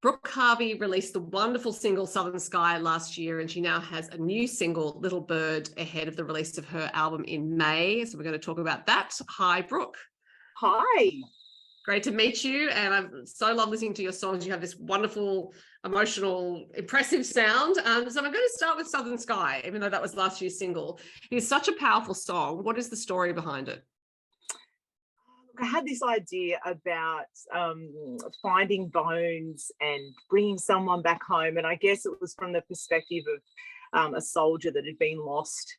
Brooke Harvey released the wonderful single Southern Sky last year, and she now has a new single, Little Bird, ahead of the release of her album in May. So we're going to talk about that. Hi, Brooke. Hi. Great to meet you. And I so love listening to your songs. You have this wonderful, emotional, impressive sound. So I'm going to start with Southern Sky, even though that was last year's single. It's such a powerful song. What is the story behind it? I had this idea about finding bones and bringing someone back home. And I guess it was from the perspective of a soldier that had been lost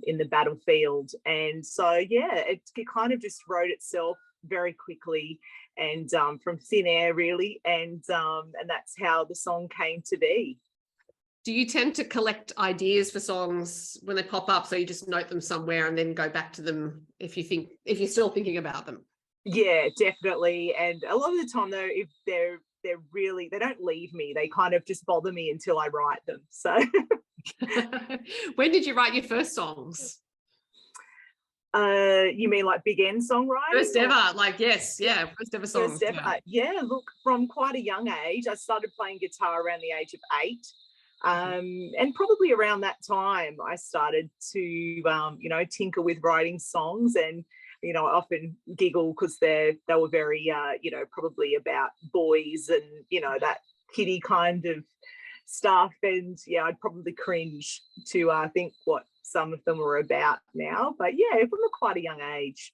in the battlefield. And so, yeah, it kind of just wrote itself very quickly and from thin air, really. And that's how the song came to be. Do you tend to collect ideas for songs when they pop up, so you just note them somewhere and then go back to them if you're still thinking about them? Yeah, definitely. And a lot of the time, though, if they're really, they don't leave me. They kind of just bother me until I write them. So when did you write your first songs? You mean like big end songwriting? First ever, like, yes, yeah, first ever songs. First ever. Yeah, look, from quite a young age, I started playing guitar around the age of 8. And probably around that time I started to tinker with writing songs. And I often giggle because they were very probably about boys and that kiddie kind of stuff. And yeah, I'd probably cringe to think what some of them were about now, but yeah, from quite a young age.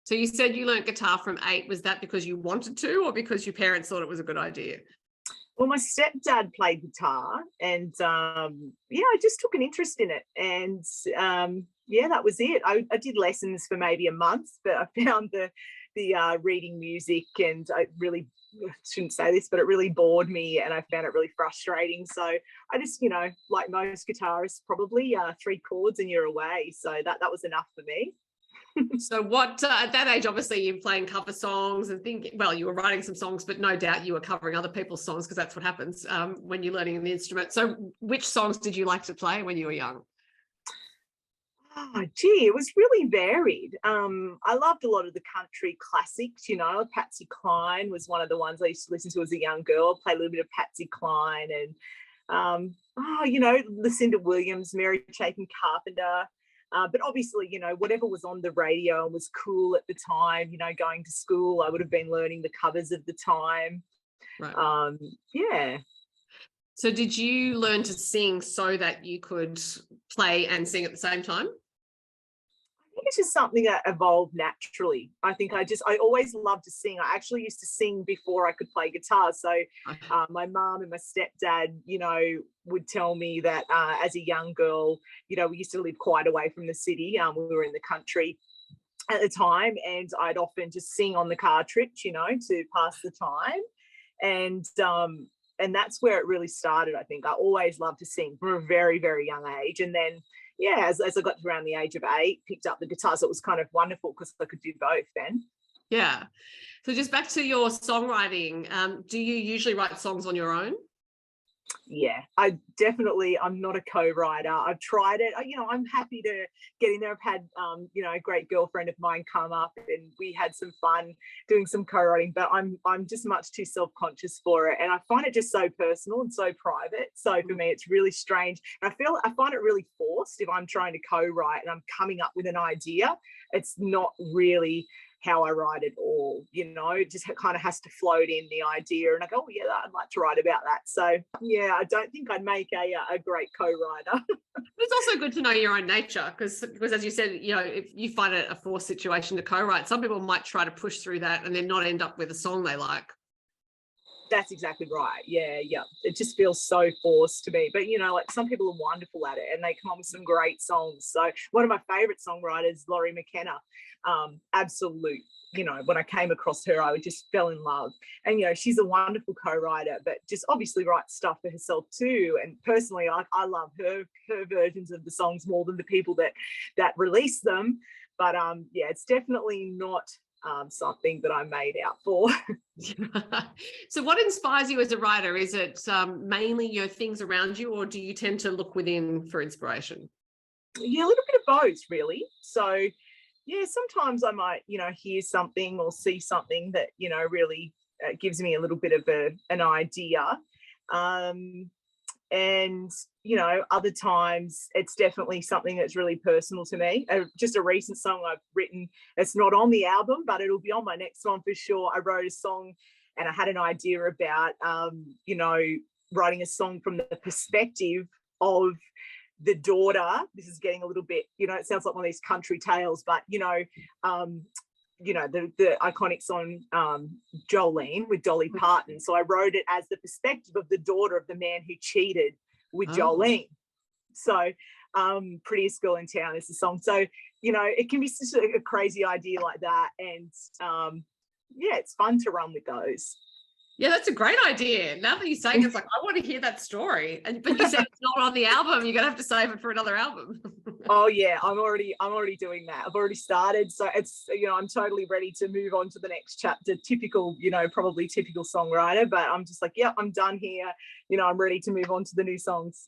So you said you learnt guitar from 8. Was that because you wanted to, or because your parents thought it was a good idea? Well, my stepdad played guitar, and I just took an interest in it. And that was it. I did lessons for maybe a month, but I found the reading music, and I really shouldn't say this, but it really bored me, and I found it really frustrating. So I just, like most guitarists, probably 3 chords and you're away. So that was enough for me. So what, at that age, obviously you're playing cover songs and you were writing some songs, but no doubt you were covering other people's songs, because that's what happens when you're learning an instrument. So which songs did you like to play when you were young? Oh, gee, it was really varied. I loved a lot of the country classics, Patsy Cline was one of the ones I used to listen to as a young girl, play a little bit of Patsy Cline, and, Lucinda Williams, Mary Chapin Carpenter. But obviously, whatever was on the radio and was cool at the time, going to school, I would have been learning the covers of the time. Right. Yeah. So did you learn to sing so that you could play and sing at the same time? I think it's just something that evolved naturally. I think I always loved to sing. I actually used to sing before I could play guitar. So my mum and my stepdad, would tell me that as a young girl, we used to live quite away from the city. We were in the country at the time, and I'd often just sing on the car trips, to pass the time. And that's where it really started. I think I always loved to sing from a very, very young age. And then, yeah, as I got to around the age of 8, picked up the guitar. So it was kind of wonderful because I could do both then. Yeah. So just back to your songwriting, do you usually write songs on your own? Yeah, I'm not a co-writer. I've tried it. I'm happy to get in there. I've had, a great girlfriend of mine come up, and we had some fun doing some co-writing, but I'm just much too self-conscious for it. And I find it just so personal and so private. So for me, it's really strange. And I find it really forced if I'm trying to co-write and I'm coming up with an idea. It's not really how I write it all, it just kind of has to float in the idea, and I go, oh yeah, I'd like to write about that. So yeah, I don't think I'd make a great co-writer. It's also good to know your own nature, because as you said, if you find it a forced situation to co-write, some people might try to push through that and then not end up with a song they like. That's exactly right. Yeah. It just feels so forced to me. But, like some people are wonderful at it and they come up with some great songs. So one of my favourite songwriters, Laurie McKenna, absolute. When I came across her, I just fell in love. And, she's a wonderful co-writer, but just obviously writes stuff for herself too. And personally, I love her versions of the songs more than the people that release them. But, it's definitely not something that I'm made out for. So what inspires you as a writer? Is it mainly your things around you, or do you tend to look within for inspiration? Yeah, a little bit of both, really. So yeah, sometimes I might, hear something or see something that, really gives me a little bit of an idea. And, you know, other times it's definitely something that's really personal to me. Just a recent song I've written, it's not on the album, but it'll be on my next one for sure. I wrote a song and I had an idea about, you know, writing a song from the perspective of the daughter. This is getting a little bit, you know, it sounds like one of these country tales, but, you know, the iconic song Jolene with Dolly Parton. So I wrote it as the perspective of the daughter of the man who cheated with Jolene. So Prettiest Girl in Town is the song. So, you know, it can be such a crazy idea like that. And yeah, it's fun to run with those. Yeah, that's a great idea. Now that you're saying it's like, I want to hear that story. But you said it's not on the album. You're going to have to save it for another album. Oh yeah, I'm already doing that. I've already started. So it's, you know, I'm totally ready to move on to the next chapter. Typical, you know, probably typical songwriter, but I'm just like, yeah, I'm done here. You know, I'm ready to move on to the new songs.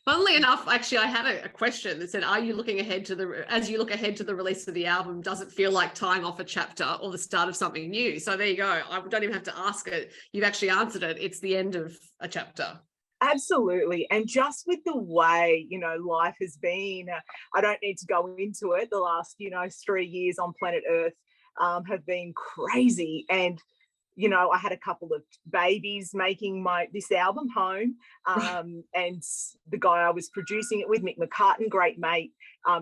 Funnily enough, actually, I had a question that said, are you looking ahead to as you look ahead to the release of the album, does it feel like tying off a chapter or the start of something new? So there you go. I don't even have to ask it. You've actually answered it. It's the end of a chapter. Absolutely. And just with the way, you know, life has been, I don't need to go into it. The last, you know, 3 years on planet Earth have been crazy. And you know, I had a couple of babies making this album home, and the guy I was producing it with, Mick McCartan, great mate,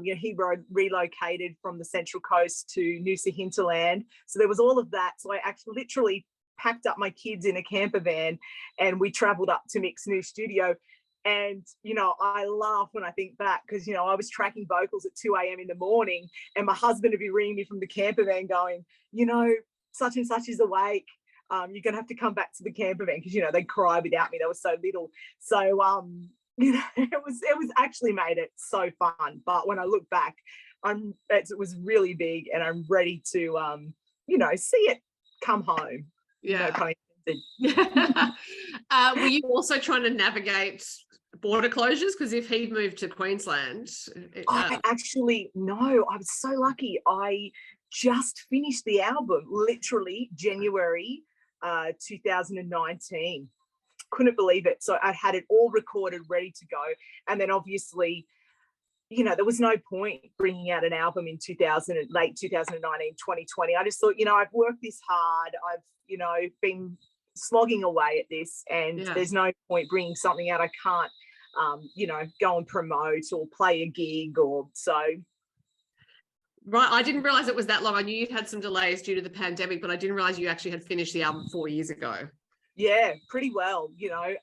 you know, he relocated from the Central Coast to Noosa Hinterland. So there was all of that. So I actually literally packed up my kids in a camper van and we traveled up to Mick's new studio. And, you know, I laugh when I think back because, you know, I was tracking vocals at 2 a.m. in the morning and my husband would be ringing me from the camper van going, you know, such and such is awake. You're going to have to come back to the camper van because, you know, they'd cry without me. They were so little. So, you know, it was actually made it so fun. But when I look back, it was really big and I'm ready to, you know, see it come home. Yeah. You know, were you also trying to navigate border closures? Because if he'd moved to Queensland. I was so lucky. I just finished the album literally January 2019. Couldn't believe it. So I had it all recorded, ready to go. And then obviously, you know, there was no point bringing out an album in late 2019, 2020. I just thought, you know, I've worked this hard. I've, you know, been slogging away at this and there's no point bringing something out I can't, you know, go and promote or play a gig or so. Right. I didn't realize it was that long. I knew you'd had some delays due to the pandemic, but I didn't realize you actually had finished the album 4 years ago. Yeah, pretty well. You know,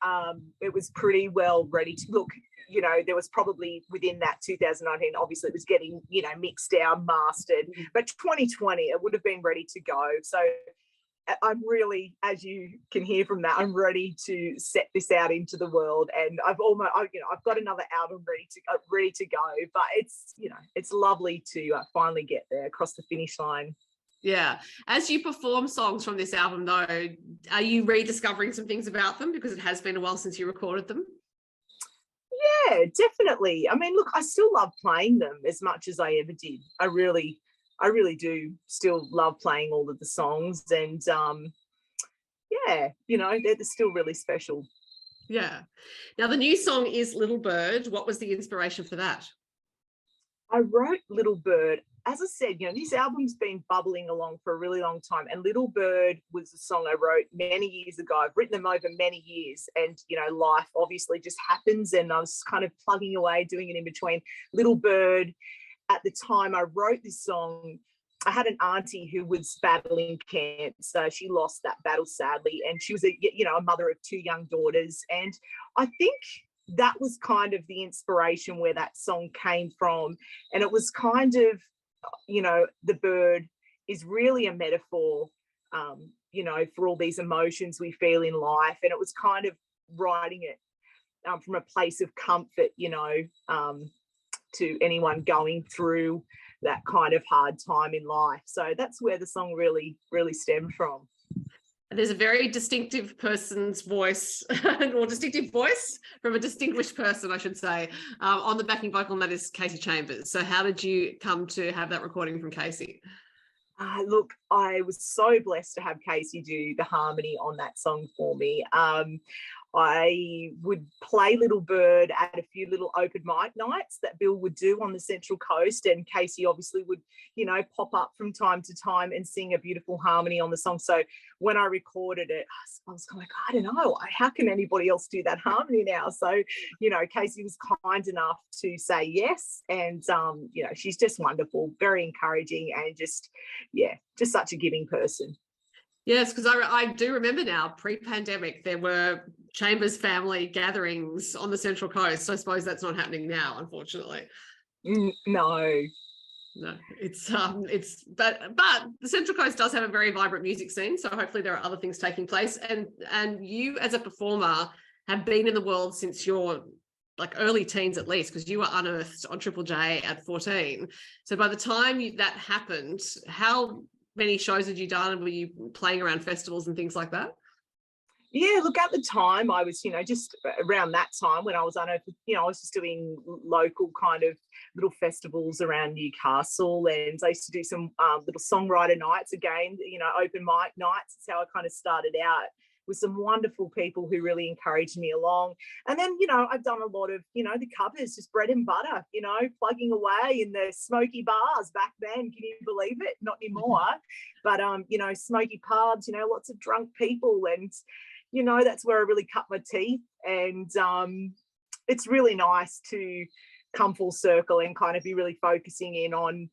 it was pretty well ready to look. You know, there was probably within that 2019, obviously it was getting, you know, mixed down, mastered, but 2020, it would have been ready to go. So I'm really, as you can hear from that, I'm ready to set this out into the world. And I've got another album ready to go, but it's, you know, it's lovely to finally get there across the finish line. Yeah. As you perform songs from this album though, are you rediscovering some things about them because it has been a while since you recorded them? Yeah, definitely. I mean, look, I still love playing them as much as I ever did. I really do still love playing all of the songs. And yeah, you know, they're still really special. Yeah. Now, the new song is Little Bird. What was the inspiration for that? I wrote Little Bird. As I said, you know, this album's been bubbling along for a really long time. And Little Bird was a song I wrote many years ago. I've written them over many years. And, you know, life obviously just happens. And I was kind of plugging away, doing it in between. Little Bird, at the time I wrote this song, I had an auntie who was battling cancer. She lost that battle sadly. And she was a mother of 2 young daughters. And I think that was kind of the inspiration where that song came from. And it was kind of, you know, the bird is really a metaphor, you know, for all these emotions we feel in life. And it was kind of writing it from a place of comfort, you know, to anyone going through that kind of hard time in life. So that's where the song really, really stemmed from. There's a very distinctive person's voice, or distinctive voice from a distinguished person, I should say, on the backing vocal, and that is Kasey Chambers. So how did you come to have that recording from Kasey? Look, I was so blessed to have Kasey do the harmony on that song for me. I would play Little Bird at a few little open mic nights that Bill would do on the Central Coast, and Kasey obviously would, pop up from time to time and sing a beautiful harmony on the song. So when I recorded it, I was kind of like, I don't know, how can anybody else do that harmony now? So, Kasey was kind enough to say yes, and she's just wonderful, very encouraging, and just such a giving person. Yes, because I do remember now, pre-pandemic, there were Chambers family gatherings on the Central Coast. I suppose that's not happening now, unfortunately. No, it's but the Central Coast does have a very vibrant music scene, so hopefully there are other things taking place. And you as a performer have been in the world since your early teens at least, because you were unearthed on Triple J at 14. So by the time that happened, how many shows had you done, and were you playing around festivals and things like that? Yeah, look, at the time I was, just around that time when I was unearthed, I was just doing local kind of little festivals around Newcastle, and I used to do some little songwriter nights again, open mic nights. That's how I kind of started out, with some wonderful people who really encouraged me along. And then, I've done a lot of, the covers, just bread and butter, plugging away in the smoky bars back then. Can you believe it? Not anymore. But, smoky pubs, lots of drunk people. And, that's where I really cut my teeth. And it's really nice to come full circle and kind of be really focusing in on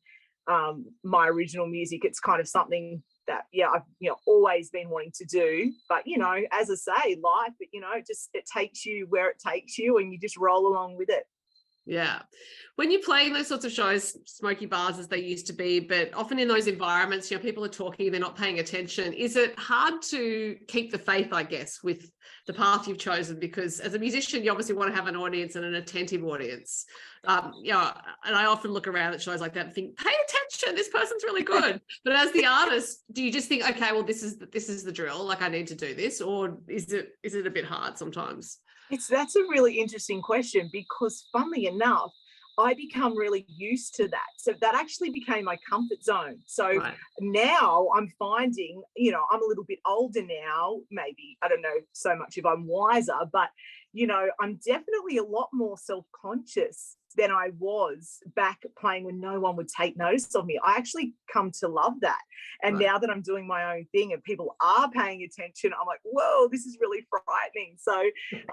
my original music. It's kind of something that I've always been wanting to do, but as I say, life, it takes you where it takes you, and you just roll along with it. Yeah, when you're playing those sorts of shows, smoky bars as they used to be, but often in those environments, people are talking, they're not paying attention. Is it hard to keep the faith, I guess, with the path you've chosen? Because as a musician, you obviously want to have an audience and an attentive audience. And I often look around at shows like that and think, pay attention, this person's really good. But as the artist, do you just think, okay, well, this is the drill, I need to do this, or is it a bit hard sometimes? That's a really interesting question, because funnily enough, I become really used to that. So that actually became my comfort zone. So right. Now I'm finding, I'm a little bit older now, maybe, I don't know so much if I'm wiser, but, I'm definitely a lot more self-conscious than I was back playing when no one would take notice of me. I actually come to love that. And right. Now that I'm doing my own thing and people are paying attention, I'm like, whoa, this is really frightening. So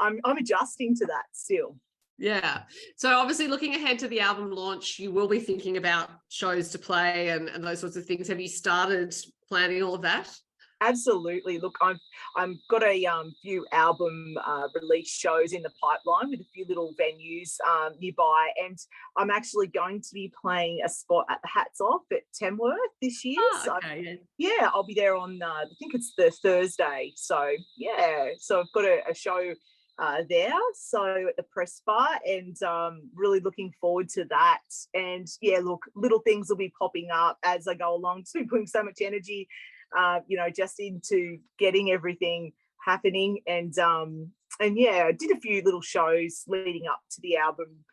I'm adjusting to that still. Yeah. So obviously looking ahead to the album launch, you will be thinking about shows to play and those sorts of things. Have you started planning all of that? Absolutely. Look, I've got a few album release shows in the pipeline with a few little venues nearby, and I'm actually going to be playing a spot at the Hats Off at Tamworth this year. Oh, okay. So, I'll be there on I think it's the Thursday. So so I've got a show there, so at the Press Bar, and really looking forward to that. And look, little things will be popping up as I go along too, putting so much energy just into getting everything happening. And I did a few little shows leading up to the album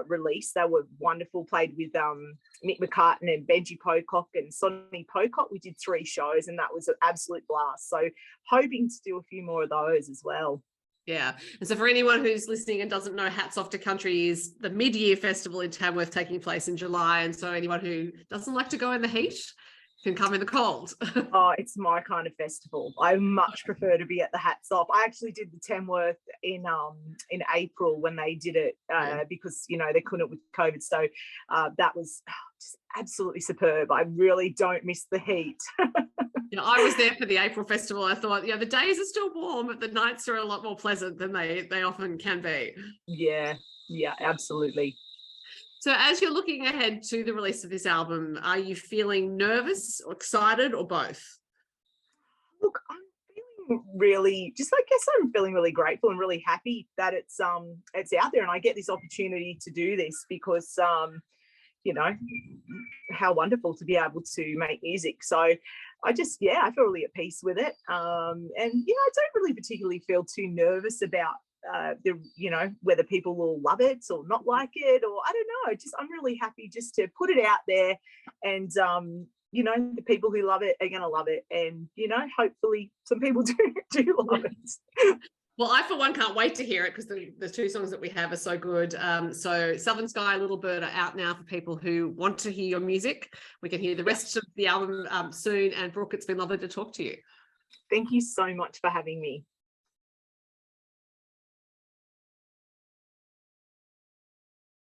release. They were wonderful. Played with Mick McCartan and Benji Pocock and Sonny Pocock. We did 3 shows, and that was an absolute blast. So hoping to do a few more of those as well. Yeah. And so for anyone who's listening and doesn't know, Hats Off to Country is the mid-year festival in Tamworth taking place in July. And so anyone who doesn't like to go in the heat can come in the cold. Oh, it's my kind of festival. I much prefer to be at the Hats Off. I actually did the Tamworth in April when they did it because they couldn't with COVID. So that was just absolutely superb. I really don't miss the heat. I was there for the April festival. I thought, the days are still warm, but the nights are a lot more pleasant than they often can be. Yeah, absolutely. So as you're looking ahead to the release of this album, are you feeling nervous or excited or both? Look, I'm feeling really, I'm feeling really grateful and really happy that it's out there, and I get this opportunity to do this because, how wonderful to be able to make music. So I just, I feel really at peace with it. And, I don't really particularly feel too nervous about whether people will love it or not like it, or I don't know. I'm really happy just to put it out there and you know, the people who love it are going to love it. And, you know, hopefully some people do love it. Well, I, for one, can't wait to hear it because the two songs that we have are so good. So Southern Sky, Little Bird are out now for people who want to hear your music. We can hear the rest of the album soon. And Brooke, it's been lovely to talk to you. Thank you so much for having me.